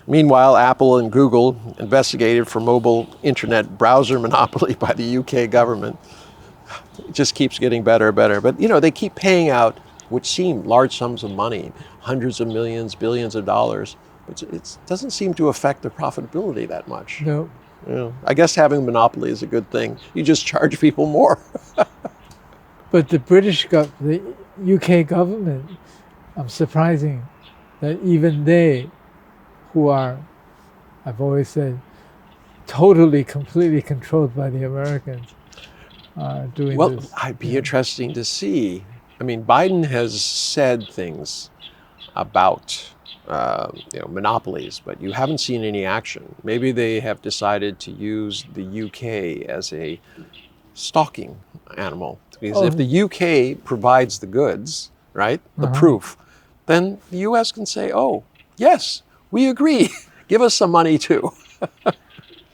Meanwhile, Apple and Google investigated for mobile internet browser monopoly by the UK government. It just keeps getting better and better. But, they keep paying out what seem large sums of money, hundreds of millions, billions of dollars. But it doesn't seem to affect the profitability that much. No. I guess having a monopoly is a good thing. You just charge people more. But the the UK government, surprising that even they, who are, I've always said, totally, completely controlled by the Americans, are doing this. Well, I'd be interesting to see. I mean, Biden has said things about monopolies, but you haven't seen any action. Maybe they have decided to use the UK as a stalking animal. Because if the UK provides the goods, right, the proof, then the US can say, oh, yes, we agree. Give us some money too.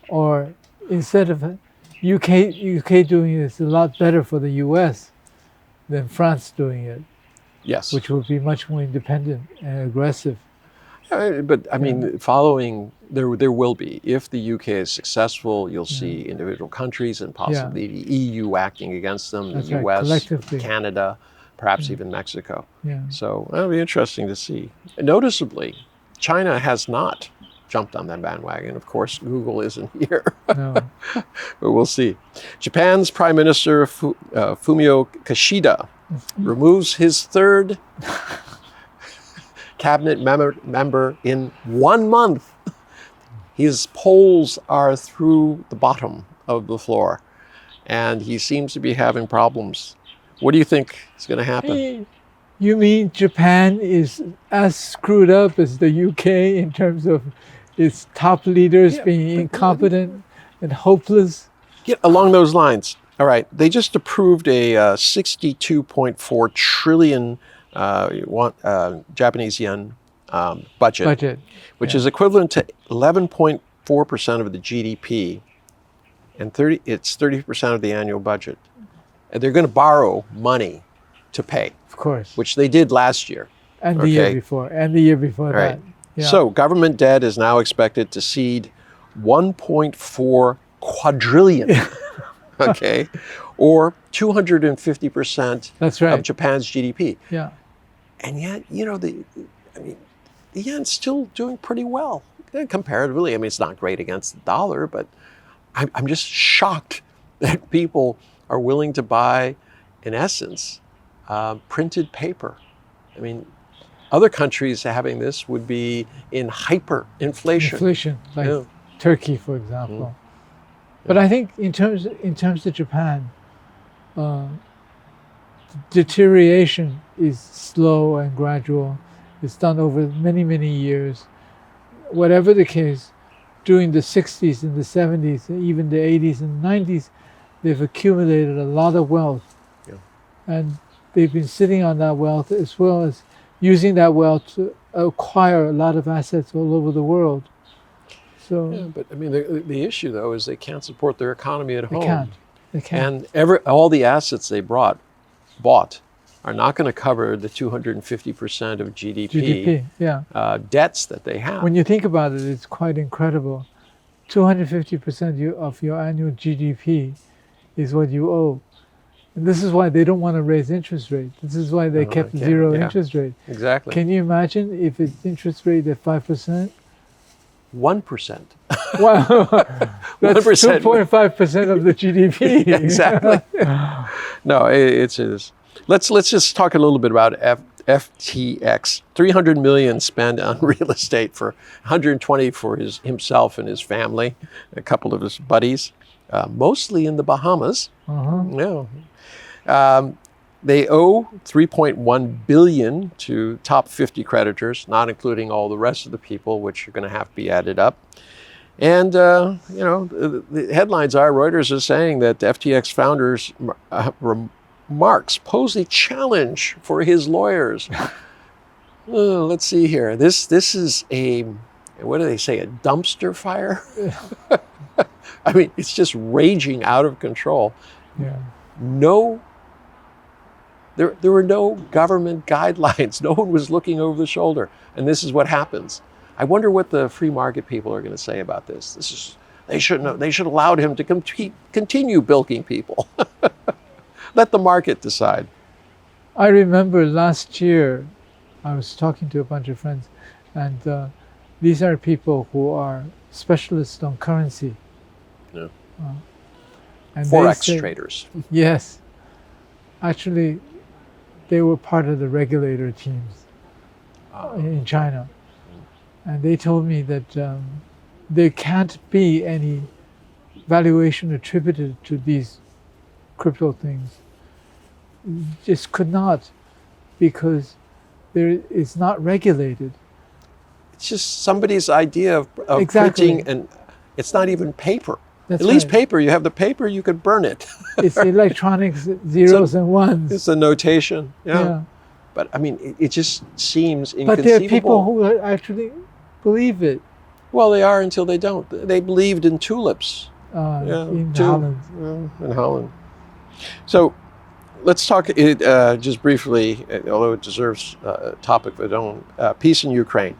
Or instead of UK doing it, it's a lot better for the US than France doing it. Yes. Which would be much more independent and aggressive. But I mean, following, there will be. If the UK is successful, you'll see individual countries and possibly the EU acting against them, That's the right. US, Canada, perhaps even Mexico. Yeah. So that'll be interesting to see. Noticeably, China has not jumped on that bandwagon. Of course, Google isn't here. No. But we'll see. Japan's Prime Minister Fumio Kishida removes his third cabinet member in 1 month. His polls are through the bottom of the floor, and he seems to be having problems. What do you think is going to happen? You mean Japan is as screwed up as the UK in terms of its top leaders being incompetent and hopeless? Yeah, along those lines. All right, they just approved a 62.4 trillion Japanese yen budget, which is equivalent to 11.4% of the GDP, and it's 30% of the annual budget. And they're going to borrow money to pay. Of course. Which they did last year. And the year before, and the year before that. Yeah. So government debt is now expected to exceed 1.4 quadrillion. Okay, or 250% of Japan's GDP. Yeah. And yet, the yen's still doing pretty well comparatively. I mean, it's not great against the dollar, but I'm just shocked that people are willing to buy, in essence, printed paper. I mean, other countries having this would be in hyperinflation. Inflation, like Turkey, for example. But I think in terms of Japan, deterioration is slow and gradual. It's done over many, many years. Whatever the case, during the 60s and the 70s, even the 80s and 90s, they've accumulated a lot of wealth. Yeah. And they've been sitting on that wealth as well as using that wealth to acquire a lot of assets all over the world. So, yeah, but I mean, the issue though is they can't support their economy at home. They can't. And all the assets they bought are not going to cover the 250% of GDP debts that they have. When you think about it, it's quite incredible. 250% of your annual GDP is what you owe. And this is why they don't want to raise interest rates. This is why they kept zero interest rate. Exactly. Can you imagine if it's interest rate at 5%? 1%. Wow, that's 2.5% of the GDP. Exactly. No, it is. Let's just talk a little bit about FTX. 300 million spent on real estate, for 120 for himself and his family, a couple of his buddies, mostly in the Bahamas. They owe 3.1 billion to top 50 creditors, not including all the rest of the people, which are going to have to be added up. And, the headlines are Reuters is saying that the FTX founder's remarks pose a challenge for his lawyers. Let's see here. This is what do they say, a dumpster fire? I mean, it's just raging out of control. Yeah. There were no government guidelines. No one was looking over the shoulder. And this is what happens. I wonder what the free market people are going to say about this. They shouldn't have, they should have allowed him to continue bilking people. Let the market decide. I remember last year, I was talking to a bunch of friends, and these are people who are specialists on currency. Yeah. And Forex traders. Yes. Actually, they were part of the regulator teams in China. And they told me that there can't be any valuation attributed to these crypto things. Just could not, because it's not regulated. It's just somebody's idea of Exactly. printing, and it's not even paper. That's At least right. paper, you have the paper, you could burn it. It's electronics, zeros and ones. It's a notation. Yeah. But I mean, it just seems But inconceivable. there are people who actually believe it. Well, they are until they don't. They believed in tulips. In Holland. In Holland. So let's talk just briefly, although it deserves a topic of its own, peace in Ukraine.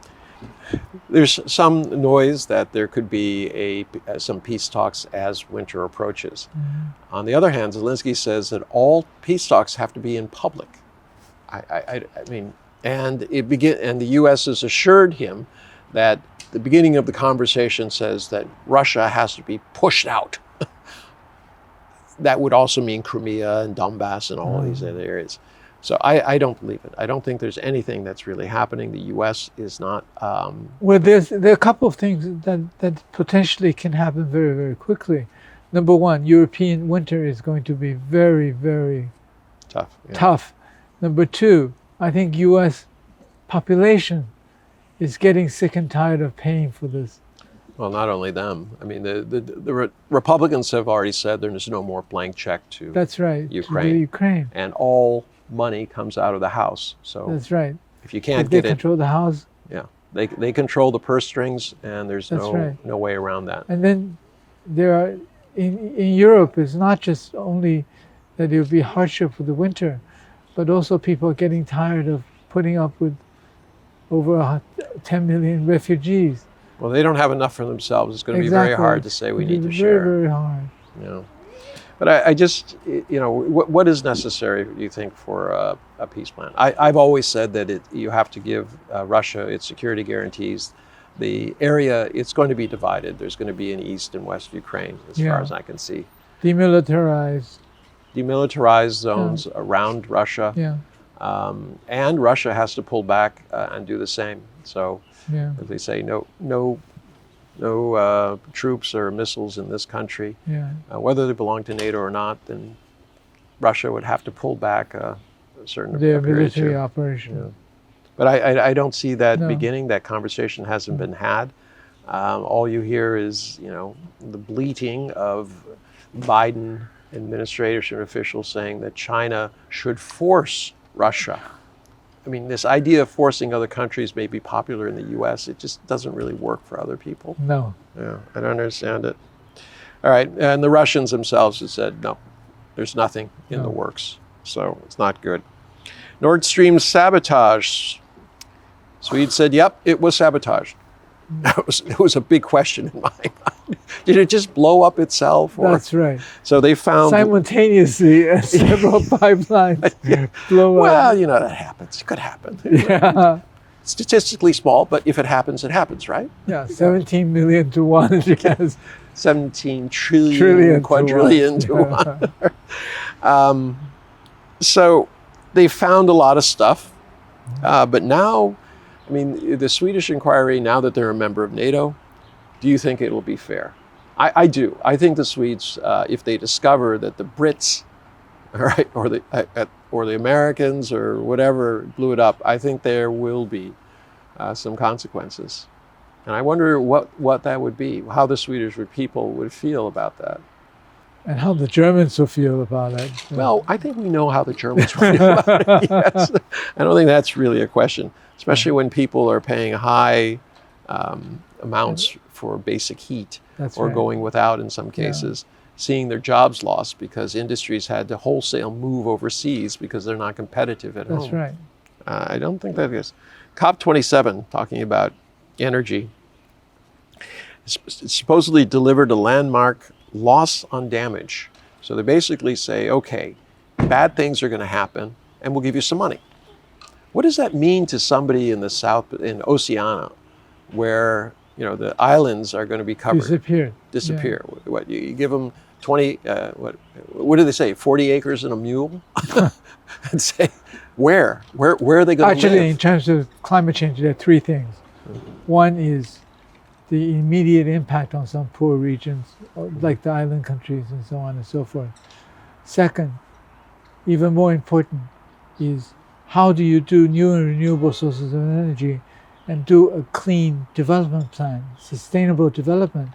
There's some noise that there could be some peace talks as winter approaches. Mm-hmm. On the other hand, Zelensky says that all peace talks have to be in public. I mean, and the U.S. has assured him that the beginning of the conversation says that Russia has to be pushed out. That would also mean Crimea and Donbass and all of these other areas. So I don't believe it. I don't think there's anything that's really happening. The U.S. is not. Well, there are a couple of things that potentially can happen very, very quickly. Number one, European winter is going to be very, very tough. Yeah. Tough. Number two, I think U.S. population is getting sick and tired of paying for this. Well, not only them. I mean, the Republicans have already said there's no more blank check to That's right, Ukraine. to Ukraine. And all money comes out of the House. So that's right. If you can't they control the House. Yeah, they control the purse strings, and there's no way around that. And then there are in Europe, it's not just only that it will be hardship for the winter, but also people are getting tired of putting up with over 10 million refugees. Well, they don't have enough for themselves. It's going to be very hard to say we need to share. Very, very hard. Yeah. But I just, what is necessary, do you think, for a peace plan? I've always said that you have to give Russia its security guarantees. The area, it's going to be divided. There's going to be an East and West Ukraine, as far as I can see. Demilitarized zones around Russia. Yeah. And Russia has to pull back and do the same. So if they say no troops or missiles in this country, whether they belong to NATO or not, then Russia would have to pull back a certain military operation. Yeah. But I don't see that beginning. That conversation hasn't been had. All you hear is the bleating of Biden administration officials saying that China should force Russia. I mean, this idea of forcing other countries may be popular in the U.S. It just doesn't really work for other people. No. Yeah, I don't understand it. All right, and the Russians themselves have said, no, there's nothing in the works. So it's not good. Nord Stream sabotage. Sweden said, yep, it was sabotaged. It was a big question in my mind. Did it just blow up itself? That's right. So they found simultaneously several pipelines blow up. Well, that happens. It could happen. Yeah. Statistically small, but if it happens, right? Yeah, 17 million to 1. Yes. 17 trillion quadrillion to 1. So they found a lot of stuff, but now, I mean, the Swedish inquiry, now that they're a member of NATO, do you think it will be fair? I do. I think the Swedes, if they discover that the Brits, all right, or the Americans or whatever blew it up, I think there will be some consequences. And I wonder what that would be, how the Swedish people would feel about that. And how the Germans will feel about it. Well, I think we know how the Germans will feel about it, yes. I don't think that's really a question, especially when people are paying high amounts for basic heat going without in some cases, seeing their jobs lost because industries had to wholesale move overseas because they're not competitive at home. That's right. I don't think that is. COP27, talking about energy, supposedly delivered a landmark loss on damage. So they basically say, okay, bad things are going to happen, and we'll give you some money. What does that mean to somebody in the south, in Oceania, where the islands are going to be covered? Disappear. Yeah. What you give them 20? What do they say? 40 acres and a mule? And say, where are they going to live? Actually, in terms of climate change, there are three things. One is the immediate impact on some poor regions, like the island countries and so on and so forth. Second, even more important, is how do you do new and renewable sources of energy and do a clean development plan, sustainable development,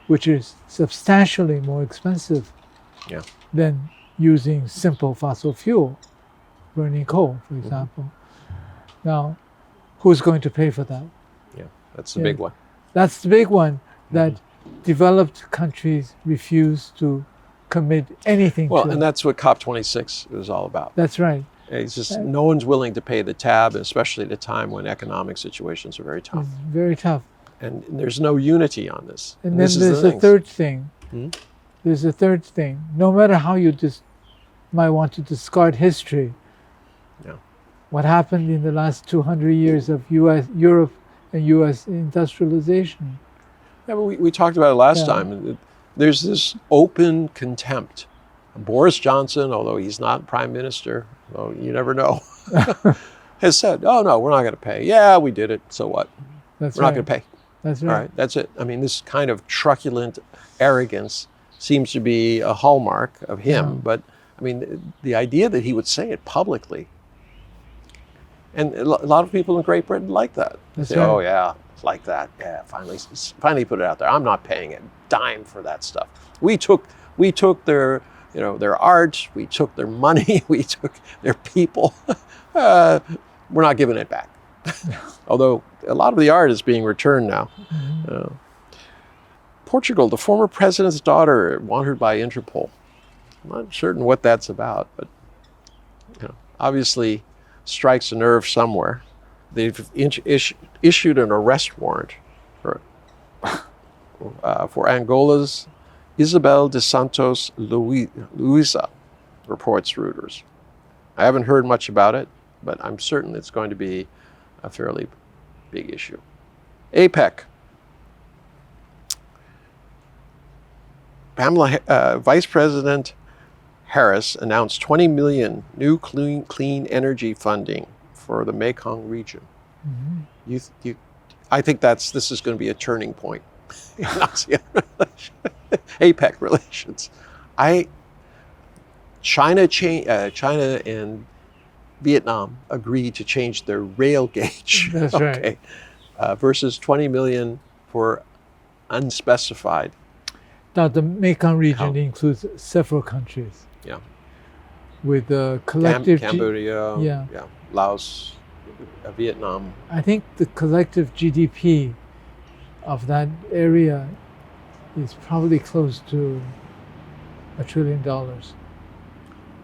which is substantially more expensive than using simple fossil fuel, burning coal, for example. Now, who's going to pay for that? Yeah, that's the big one. That's the big one that developed countries refuse to commit anything to. Well, and that's what COP26 is all about. That's right. It's just no one's willing to pay the tab, especially at a time when economic situations are very tough. It's very tough. And there's no unity on this. And then there's a third thing. There's a third thing. No matter how you might want to discard history, what happened in the last 200 years of Europe and U.S. industrialization? Yeah, but we talked about it last time. There's this open contempt. Boris Johnson, although he's not prime minister, though you never know, has said, oh, no, we're not going to pay. Yeah, we did it. So what? We're not going to pay. That's right. All right, that's it. I mean, this kind of truculent arrogance seems to be a hallmark of him. But, I mean, the idea that he would say it publicly, and a lot of people in Great Britain like that. They say, oh, yeah, it's like that. Yeah, finally put it out there. I'm not paying a dime for that stuff. We took their their art, we took their money, we took their people. We're not giving it back. Although a lot of the art is being returned now. Portugal, the former president's daughter wanted by Interpol. I'm not certain what that's about, but obviously strikes a nerve somewhere. They've issued an arrest warrant for Angola's Isabel de Santos Luisa, reports Reuters. I haven't heard much about it, but I'm certain it's going to be a fairly big issue. APEC. Vice President Harris announced 20 million new clean energy funding for the Mekong region. I think this is going to be a turning point in ASEAN APEC relations. China and Vietnam agreed to change their rail gauge. That's right. Versus 20 million for unspecified. Now, the Mekong region includes several countries. Yeah. With the collective... Cambodia, Laos, Vietnam. I think the collective GDP of that area is probably close to $1 trillion.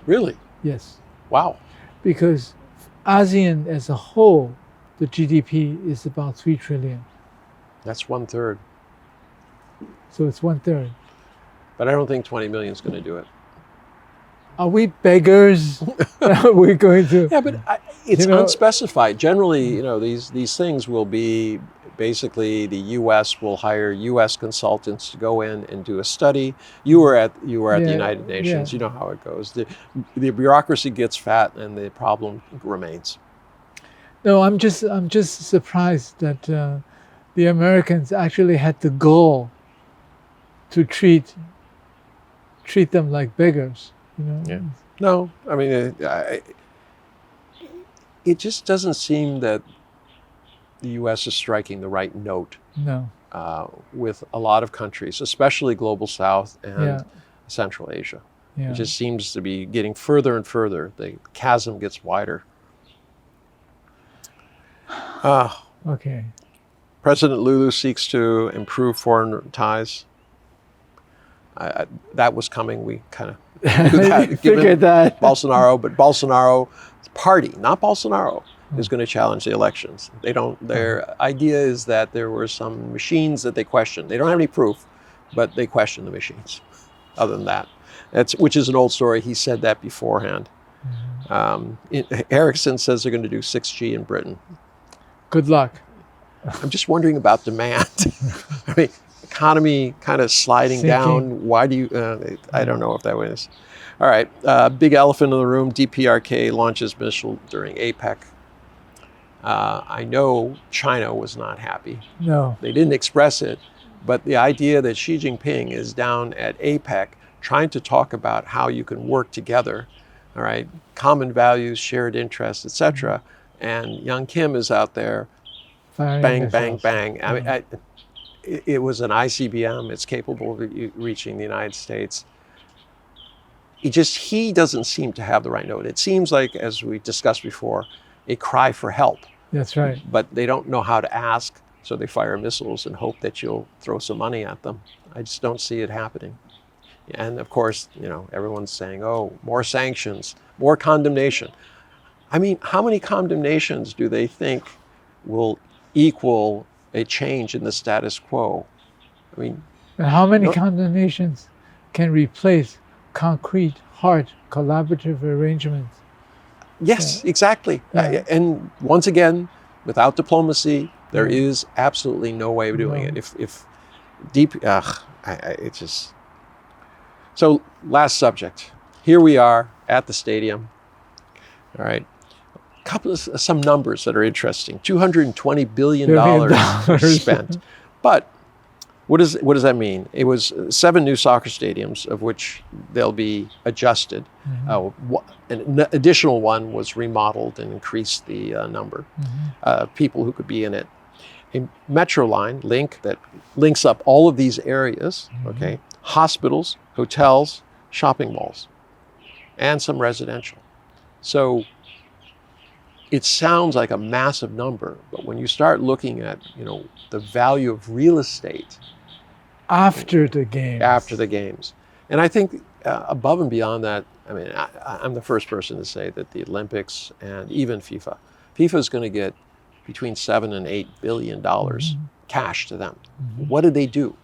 Really? Yes. Wow. Because ASEAN as a whole, the GDP is about 3 trillion. That's 1/3. So it's 1/3. But I don't think 20 million is going to do it. Are we beggars? We're going to... Yeah, but it's unspecified. Generally, these things will be basically the U.S. will hire U.S. consultants to go in and do a study. You were at the United Nations. You know how it goes. The bureaucracy gets fat, and the problem remains. No, I'm just surprised that the Americans actually had the gall to treat them like beggars. Yeah. No, I mean, it just doesn't seem that the U.S. is striking the right note. No. With a lot of countries, especially Global South and Central Asia. Yeah. It just seems to be getting further and further. The chasm gets wider. Okay. President Lulu seeks to improve foreign ties. That was coming. We kind of figured that. Bolsonaro's party, not Bolsonaro, is going to challenge the elections. They don't. Their idea is that there were some machines that they questioned. They don't have any proof, but they question the machines. Other than that, which is an old story. He said that beforehand. Ericsson says they're going to do 6G in Britain. Good luck. I'm just wondering about demand. I mean, economy kind of sliding down. Why do you? I don't know if that was. All right, big elephant in the room. DPRK launches missile during APEC. I know China was not happy. No. They didn't express it, but the idea that Xi Jinping is down at APEC trying to talk about how you can work together, all right, common values, shared interests, etc. And Young Kim is out there, bang, bang, bang. I mean, it was an ICBM. It's capable of reaching the United States. He doesn't seem to have the right note. It seems like, as we discussed before, a cry for help. That's right. But they don't know how to ask, so they fire missiles and hope that you'll throw some money at them. I just don't see it happening. And of course, everyone's saying, oh, more sanctions, more condemnation. I mean, how many condemnations do they think will equal a change in the status quo? I mean, and how many condemnations can replace concrete, hard, collaborative arrangements? Yes, exactly. And once again, without diplomacy, there is absolutely no way of doing it. It's just. So, last subject. Here we are at the stadium. All right. Some numbers that are interesting. $220 billion spent. But what does that mean? It was 7 new soccer stadiums, of which they'll be adjusted. An additional one was remodeled and increased the number of people who could be in it. A metro line link that links up all of these areas, okay? Hospitals, hotels, shopping malls, and some residential. So it sounds like a massive number, but when you start looking at, the value of real estate after the games, and I think above and beyond that, I mean, I'm the first person to say that the Olympics and even FIFA is going to get between $7 and $8 billion cash to them. What did they do?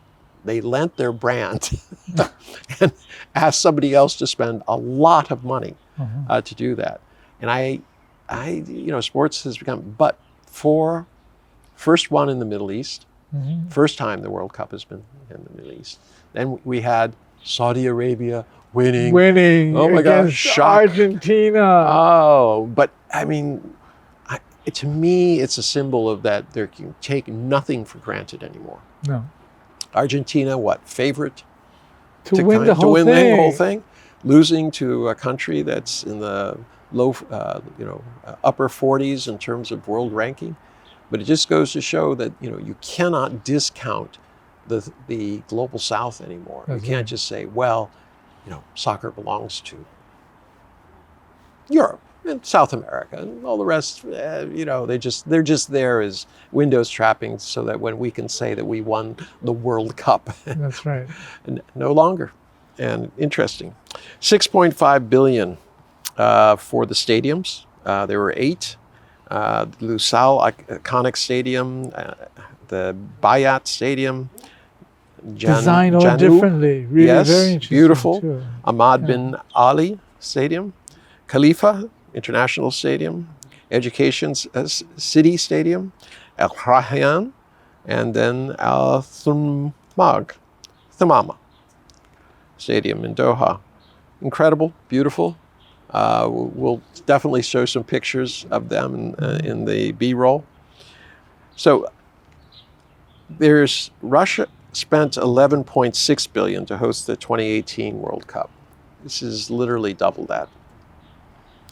They lent their brand and asked somebody else to spend a lot of money to do that. And sports has become, but for first one in the Middle East, first time the World Cup has been in the Middle East. Then we had Saudi Arabia winning. Oh my gosh, shock. Argentina. Oh, but I mean, to me, it's a symbol of that they can take nothing for granted anymore. No. Argentina, favorite to win the whole thing, losing to a country that's in the low, upper 40s in terms of world ranking. But it just goes to show that you cannot discount the global South anymore. You can't just say, well, soccer belongs to Europe and South America and all the rest. They're just there as windows trapping, so that when we can say that we won the World Cup. That's right. No longer. And interesting, $6.5 billion for the stadiums. There were 8. Lusail iconic stadium, the Bayat Stadium, designed all differently. Really, yes, very interesting. Beautiful. Too. Ahmad bin Ali Stadium, Khalifa International Stadium, Education City Stadium, Al Rayyan, and then Al Thumama Stadium in Doha. Incredible, beautiful. We'll definitely show some pictures of them in the B-roll. So Russia spent $11.6 billion to host the 2018 World Cup. This is literally double that.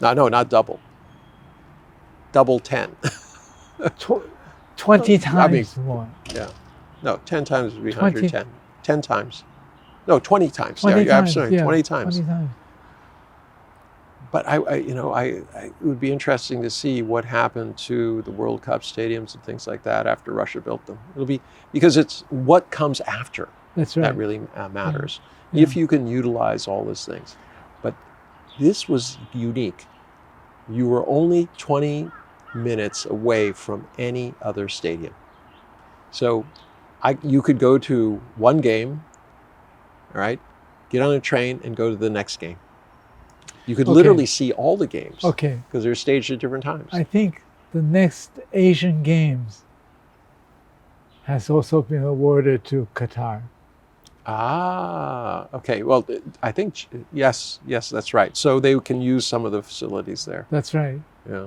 No, not double. Double 10. 20 times more. Yeah. No, 10 times would be 110. 10 times. No, 20 times. 20 yeah, times. Absolutely. Yeah, 20 times. 20 times. But it would be interesting to see what happened to the World Cup stadiums and things like that after Russia built them. It'll be because it's what comes after that really matters. Yeah. If you can utilize all those things. But this was unique. You were only 20 minutes away from any other stadium. So you could go to one game, all right, get on a train and go to the next game. You could literally see all the games because they're staged at different times. I think the next Asian Games has also been awarded to Qatar. Ah, okay. Well, I think, yes, that's right. So they can use some of the facilities there. That's right. Yeah.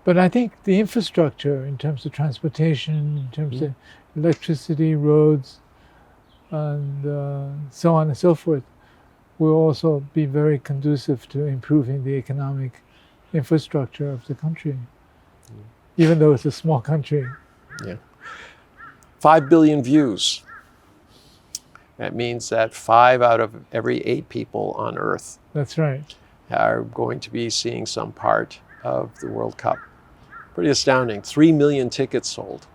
But I think the infrastructure in terms of transportation, in terms of electricity, roads, and so on and so forth, will also be very conducive to improving the economic infrastructure of the country, even though it's a small country. Yeah. 5 billion views. That means that 5 out of every 8 people on Earth That's right. are going to be seeing some part of the World Cup. Pretty astounding. 3 million tickets sold.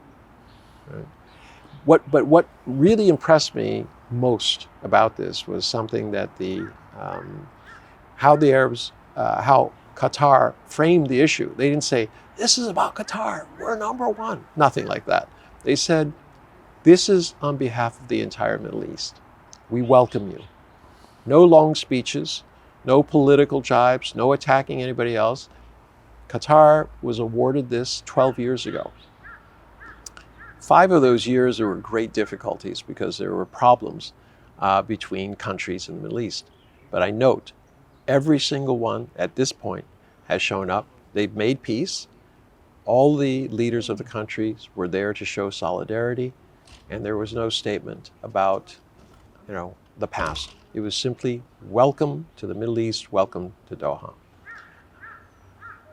Right. But what really impressed me most about this was something that how the Arabs, how Qatar framed the issue. They didn't say, this is about Qatar, we're number one. Nothing like that. They said, this is on behalf of the entire Middle East. We welcome you. No long speeches, no political jibes, no attacking anybody else. Qatar was awarded this 12 years ago. 5 of those years there were great difficulties because there were problems between countries in the Middle East. But I note, every single one at this point has shown up. They've made peace. All the leaders of the countries were there to show solidarity. And there was no statement about, the past. It was simply welcome to the Middle East, welcome to Doha.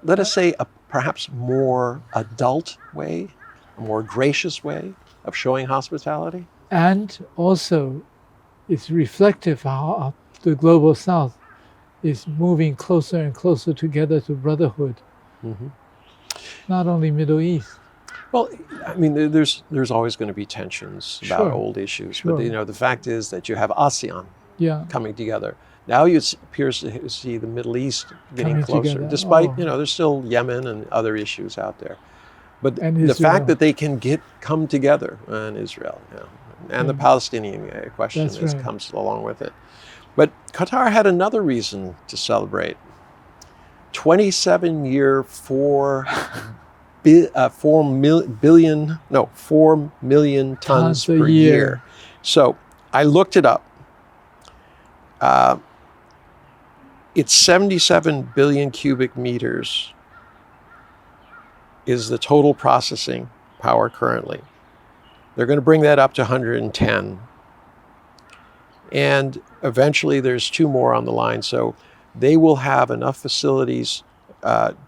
Let us say a perhaps more adult way, a more gracious way of showing hospitality. And also, it's reflective how the global South is moving closer and closer together to brotherhood. Mm-hmm. Not only Middle East. Well, I mean, there's always going to be tensions about old issues, but the fact is that you have ASEAN coming together. Now it appears to see the Middle East getting closer, together. Despite there's still Yemen and other issues out there. But the fact that they can come together, and Israel, and the Palestinian question comes along with it. But Qatar had another reason to celebrate. 27-year, 4 million tons per year. So I looked it up. It's 77 billion cubic meters is the total processing power currently. They're going to bring that up to 110. And eventually there's 2 more on the line. So they will have enough facilities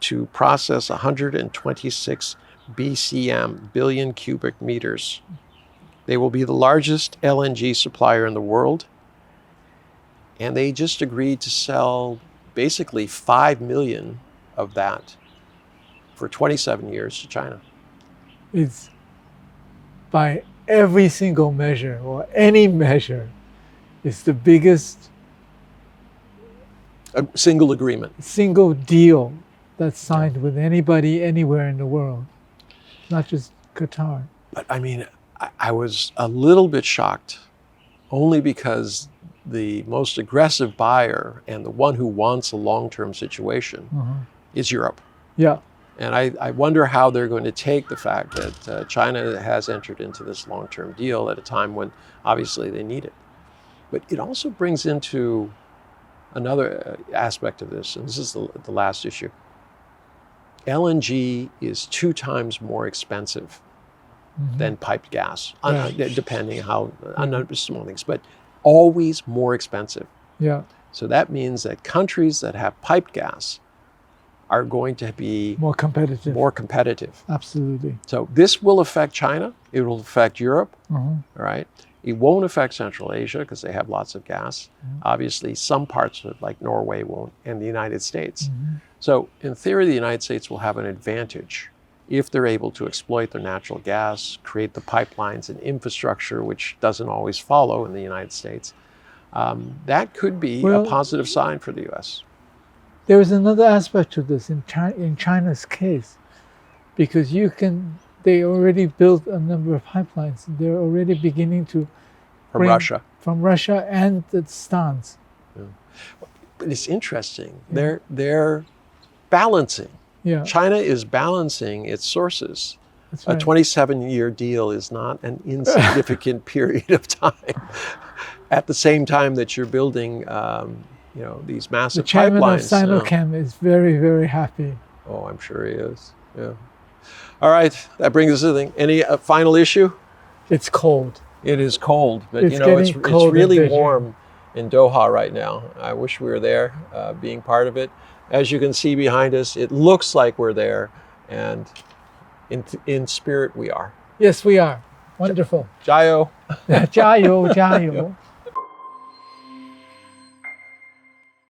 to process 126 BCM, billion cubic meters. They will be the largest LNG supplier in the world. And they just agreed to sell basically 5 million of that for 27 years to China. It's by every single measure or any measure, it's the biggest a single agreement. Single deal that's signed with anybody anywhere in the world, not just Qatar. But I mean, I was a little bit shocked only because the most aggressive buyer and the one who wants a long-term situation is Europe. Yeah. And I wonder how they're going to take the fact that China has entered into this long-term deal at a time when obviously they need it. But it also brings into another aspect of this, and this is the last issue. LNG is 2 times more expensive than piped gas, depending how, on small things, but always more expensive. Yeah. So that means that countries that have piped gas are going to be more competitive. Absolutely. So this will affect China. It will affect Europe, all right? It won't affect Central Asia because they have lots of gas. Obviously, some parts of like Norway won't, and the United States. So in theory, the United States will have an advantage if they're able to exploit their natural gas, create the pipelines and infrastructure, which doesn't always follow in the United States. That could be a positive sign for the U.S. There is another aspect to this in China's case. because they already built a number of pipelines. They're already beginning to From bring Russia. from Russia and the Stans. But it's interesting. They're balancing. Yeah, China is balancing its sources. that's A right. 27-year deal is not an insignificant period of time. At the same time that you're building, these The massive chairman of pipelines. Sinochem is very, very happy. Oh, I'm sure he is. Yeah. All right, that brings us to the thing. Any final issue? It's cold. It is cold, but It's it's getting cold in really Beijing. warm in Doha right now. I wish we were there, being part of it. As you can see behind us, it looks like we're there, and in spirit we are. Yes, we are. Wonderful. 加油! 加油，加油。